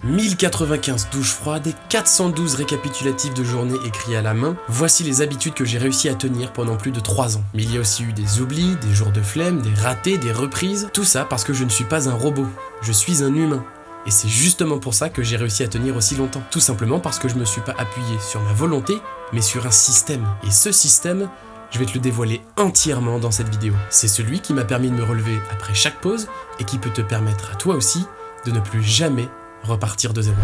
1095 douches froides et 412 récapitulatifs de journée écrits à la main, voici les habitudes que j'ai réussi à tenir pendant plus de 3 ans. Mais il y a aussi eu des oublis, des jours de flemme, des ratés, des reprises, tout ça parce que je ne suis pas un robot, je suis un humain. Et c'est justement pour ça que j'ai réussi à tenir aussi longtemps. Tout simplement parce que je me suis pas appuyé sur ma volonté, mais sur un système. Et ce système, je vais te le dévoiler entièrement dans cette vidéo. C'est celui qui m'a permis de me relever après chaque pause et qui peut te permettre à toi aussi de ne plus jamais repartir de zéro.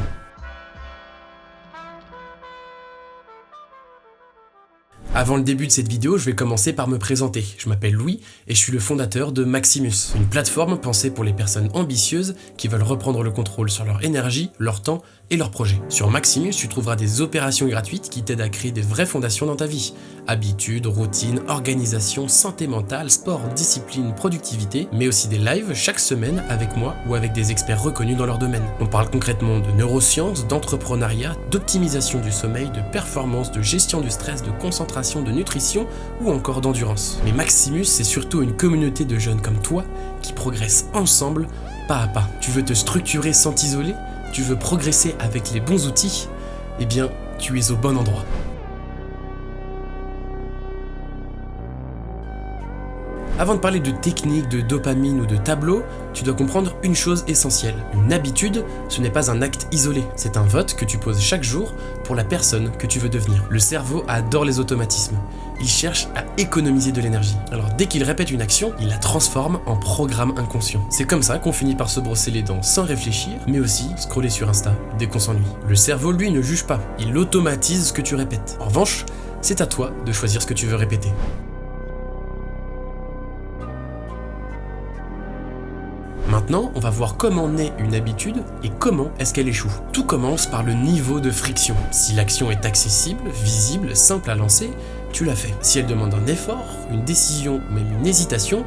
Avant le début de cette vidéo, je vais commencer par me présenter. Je m'appelle Louis et je suis le fondateur de Maximus, une plateforme pensée pour les personnes ambitieuses qui veulent reprendre le contrôle sur leur énergie, leur temps et leurs projets. Sur Maximus, tu trouveras des opérations gratuites qui t'aident à créer des vraies fondations dans ta vie. Habitudes, routines, organisation, santé mentale, sport, discipline, productivité, mais aussi des lives chaque semaine avec moi ou avec des experts reconnus dans leur domaine. On parle concrètement de neurosciences, d'entrepreneuriat, d'optimisation du sommeil, de performance, de gestion du stress, de concentration, de nutrition ou encore d'endurance. Mais Maximus, c'est surtout une communauté de jeunes comme toi qui progressent ensemble, pas à pas. Tu veux te structurer sans t'isoler ? Tu veux progresser avec les bons outils ? Eh bien, tu es au bon endroit. Avant de parler de technique, de dopamine ou de tableau, tu dois comprendre une chose essentielle. Une habitude, ce n'est pas un acte isolé. C'est un vote que tu poses chaque jour pour la personne que tu veux devenir. Le cerveau adore les automatismes. Il cherche à économiser de l'énergie. Alors dès qu'il répète une action, il la transforme en programme inconscient. C'est comme ça qu'on finit par se brosser les dents sans réfléchir, mais aussi scroller sur Insta dès qu'on s'ennuie. Le cerveau, lui, ne juge pas. Il automatise ce que tu répètes. En revanche, c'est à toi de choisir ce que tu veux répéter. Maintenant, on va voir comment naît une habitude et comment est-ce qu'elle échoue. Tout commence par le niveau de friction. Si l'action est accessible, visible, simple à lancer, tu la fais. Si elle demande un effort, une décision ou même une hésitation,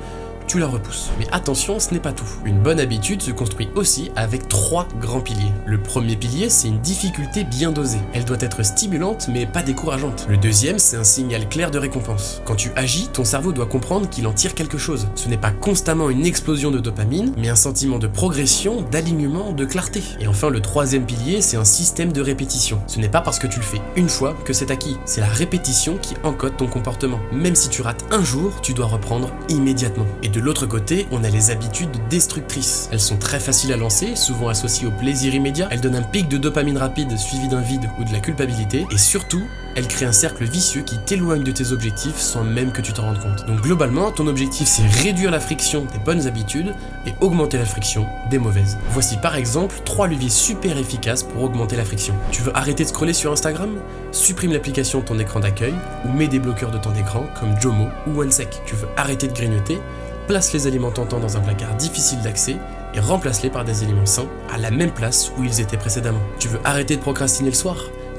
tu la repousses. Mais attention, ce n'est pas tout. Une bonne habitude se construit aussi avec 3 grands piliers. Le premier pilier, c'est une difficulté bien dosée. Elle doit être stimulante mais pas décourageante. Le deuxième, c'est un signal clair de récompense. Quand tu agis, ton cerveau doit comprendre qu'il en tire quelque chose. Ce n'est pas constamment une explosion de dopamine, mais un sentiment de progression, d'alignement, de clarté. Et enfin, le troisième pilier, c'est un système de répétition. Ce n'est pas parce que tu le fais une fois que c'est acquis. C'est la répétition qui encode ton comportement. Même si tu rates un jour, tu dois reprendre immédiatement. Et de l'autre côté, on a les habitudes destructrices. Elles sont très faciles à lancer, souvent associées au plaisir immédiat. Elles donnent un pic de dopamine rapide suivi d'un vide ou de la culpabilité. Et surtout, elles créent un cercle vicieux qui t'éloigne de tes objectifs sans même que tu t'en rendes compte. Donc globalement, ton objectif, c'est réduire la friction des bonnes habitudes et augmenter la friction des mauvaises. Voici par exemple 3 leviers super efficaces pour augmenter la friction. Tu veux arrêter de scroller sur Instagram ? Supprime l'application de ton écran d'accueil ou mets des bloqueurs de temps d'écran comme Jomo ou OneSec. Tu veux arrêter de grignoter ? Place les aliments tentants dans un placard difficile d'accès et remplace-les par des aliments sains à la même place où ils étaient précédemment. Tu veux arrêter de procrastiner le soir ?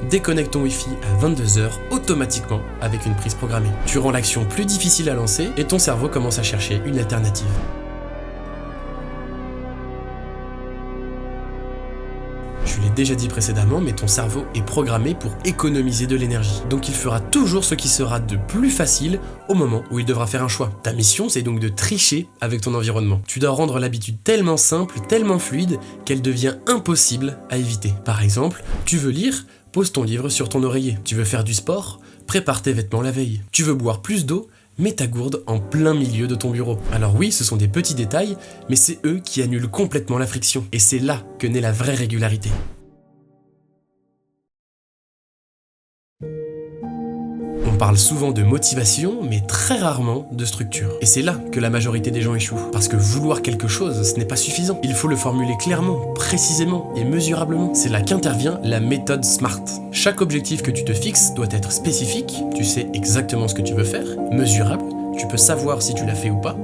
Déconnecte ton Wi-Fi à 22h automatiquement avec une prise programmée. Tu rends l'action plus difficile à lancer et ton cerveau commence à chercher une alternative. Je l'ai déjà dit précédemment, mais ton cerveau est programmé pour économiser de l'énergie. Donc il fera toujours ce qui sera de plus facile au moment où il devra faire un choix. Ta mission, c'est donc de tricher avec ton environnement. Tu dois rendre l'habitude tellement simple, tellement fluide, qu'elle devient impossible à éviter. Par exemple, tu veux lire ? Pose ton livre sur ton oreiller. Tu veux faire du sport ? Prépare tes vêtements la veille. Tu veux boire plus d'eau ? Mets ta gourde en plein milieu de ton bureau. Alors oui, ce sont des petits détails, mais c'est eux qui annulent complètement la friction. Et c'est là que naît la vraie régularité. On parle souvent de motivation, mais très rarement de structure. Et c'est là que la majorité des gens échouent. Parce que vouloir quelque chose, ce n'est pas suffisant. Il faut le formuler clairement, précisément et mesurablement. C'est là qu'intervient la méthode SMART. Chaque objectif que tu te fixes doit être spécifique, tu sais exactement ce que tu veux faire, mesurable, tu peux savoir si tu l'as fait ou pas,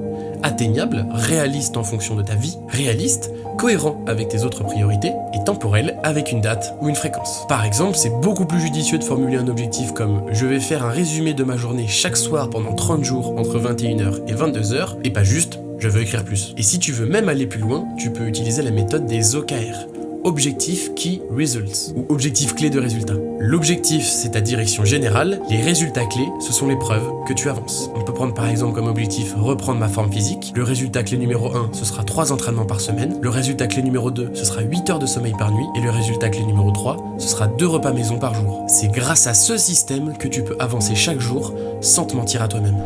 atteignable, réaliste en fonction de ta vie, réaliste, cohérent avec tes autres priorités et temporel avec une date ou une fréquence. Par exemple, c'est beaucoup plus judicieux de formuler un objectif comme « Je vais faire un résumé de ma journée chaque soir pendant 30 jours entre 21h et 22h » et pas juste « Je veux écrire plus ». Et si tu veux même aller plus loin, tu peux utiliser la méthode des OKR. Objectif Key Results, ou objectif clé de résultat. L'objectif, c'est ta direction générale, les résultats clés, ce sont les preuves que tu avances. On peut prendre par exemple comme objectif reprendre ma forme physique. Le résultat clé numéro 1, ce sera 3 entraînements par semaine. Le résultat clé numéro 2, ce sera 8 heures de sommeil par nuit. Et le résultat clé numéro 3, ce sera 2 repas maison par jour. C'est grâce à ce système que tu peux avancer chaque jour sans te mentir à toi-même.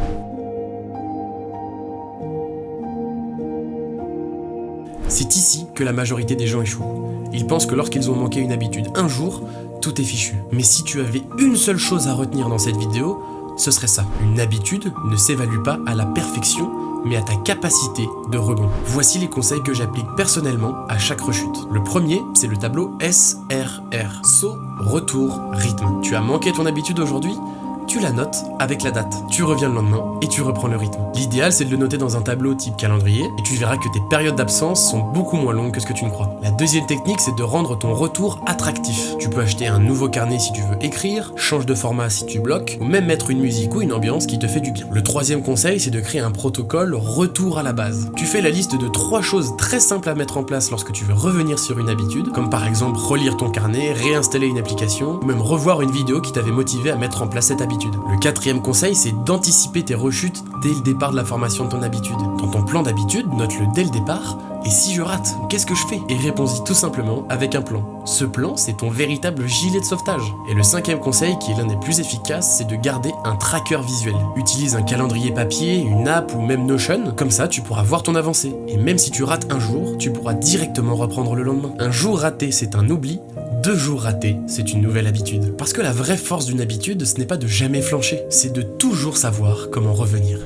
C'est ici que la majorité des gens échouent. Ils pensent que lorsqu'ils ont manqué une habitude un jour, tout est fichu. Mais si tu avais une seule chose à retenir dans cette vidéo, ce serait ça. Une habitude ne s'évalue pas à la perfection, mais à ta capacité de rebond. Voici les conseils que j'applique personnellement à chaque rechute. Le premier, c'est le tableau SRR. Saut, retour, rythme. Tu as manqué ton habitude aujourd'hui ? Tu la notes avec la date. Tu reviens le lendemain et tu reprends le rythme. L'idéal, c'est de le noter dans un tableau type calendrier et tu verras que tes périodes d'absence sont beaucoup moins longues que ce que tu ne crois. La deuxième technique, c'est de rendre ton retour attractif. Tu peux acheter un nouveau carnet si tu veux écrire, change de format si tu bloques, ou même mettre une musique ou une ambiance qui te fait du bien. Le troisième conseil, c'est de créer un protocole retour à la base. Tu fais la liste de 3 choses très simples à mettre en place lorsque tu veux revenir sur une habitude, comme par exemple relire ton carnet, réinstaller une application, ou même revoir une vidéo qui t'avait motivé à mettre en place cette habitude. Le quatrième conseil, c'est d'anticiper tes rechutes dès le départ de la formation de ton habitude. Dans ton plan d'habitude, note-le dès le départ. Et si je rate, qu'est-ce que je fais ? Et réponds-y tout simplement avec un plan. Ce plan, c'est ton véritable gilet de sauvetage. Et le cinquième conseil, qui est l'un des plus efficaces, c'est de garder un tracker visuel. Utilise un calendrier papier, une app ou même Notion. Comme ça, tu pourras voir ton avancée. Et même si tu rates un jour, tu pourras directement reprendre le lendemain. Un jour raté, c'est un oubli. 2 jours ratés, c'est une nouvelle habitude. Parce que la vraie force d'une habitude, ce n'est pas de jamais flancher, c'est de toujours savoir comment revenir.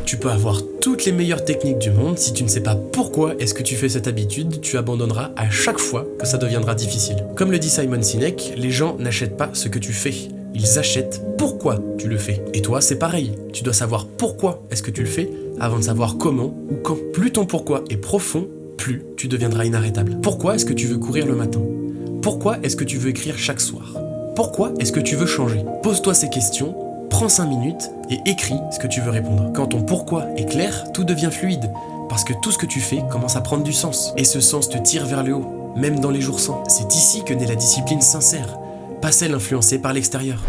Tu peux avoir toutes les meilleures techniques du monde, si tu ne sais pas pourquoi est-ce que tu fais cette habitude, tu abandonneras à chaque fois que ça deviendra difficile. Comme le dit Simon Sinek, les gens n'achètent pas ce que tu fais, ils achètent pourquoi tu le fais. Et toi, c'est pareil, tu dois savoir pourquoi est-ce que tu le fais avant de savoir comment ou quand. Plus ton pourquoi est profond, plus tu deviendras inarrêtable. Pourquoi est-ce que tu veux courir le matin ? Pourquoi est-ce que tu veux écrire chaque soir ? Pourquoi est-ce que tu veux changer ? Pose-toi ces questions, prends 5 minutes et écris ce que tu veux répondre. Quand ton pourquoi est clair, tout devient fluide, parce que tout ce que tu fais commence à prendre du sens. Et ce sens te tire vers le haut, même dans les jours sans. C'est ici que naît la discipline sincère, pas celle influencée par l'extérieur.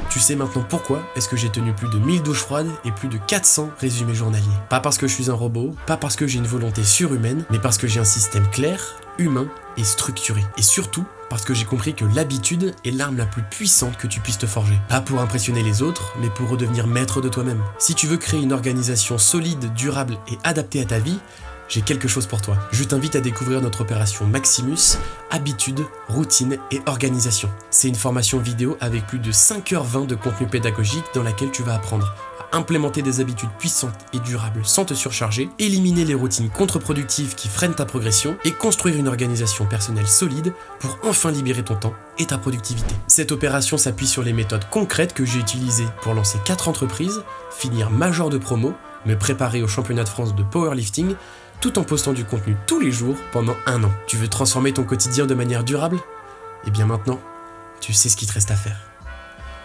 Tu sais maintenant pourquoi est-ce que j'ai tenu plus de 1000 douches froides et plus de 400 résumés journaliers. Pas parce que je suis un robot, pas parce que j'ai une volonté surhumaine, mais parce que j'ai un système clair, humain et structuré. Et surtout, parce que j'ai compris que l'habitude est l'arme la plus puissante que tu puisses te forger. Pas pour impressionner les autres, mais pour redevenir maître de toi-même. Si tu veux créer une organisation solide, durable et adaptée à ta vie, j'ai quelque chose pour toi. Je t'invite à découvrir notre opération Maximus, habitude, routine et organisation. C'est une formation vidéo avec plus de 5h20 de contenu pédagogique dans laquelle tu vas apprendre à implémenter des habitudes puissantes et durables sans te surcharger, éliminer les routines contre-productives qui freinent ta progression et construire une organisation personnelle solide pour enfin libérer ton temps et ta productivité. Cette opération s'appuie sur les méthodes concrètes que j'ai utilisées pour lancer 4 entreprises, finir major de promo, me préparer au championnat de France de powerlifting, tout en postant du contenu tous les jours pendant 1 an. Tu veux transformer ton quotidien de manière durable ? Eh bien maintenant, tu sais ce qu'il te reste à faire.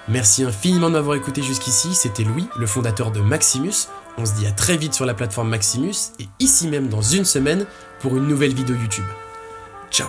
Merci infiniment de m'avoir écouté jusqu'ici, c'était Louis, le fondateur de Maximus. On se dit à très vite sur la plateforme Maximus et ici même dans 1 semaine pour une nouvelle vidéo YouTube. Ciao.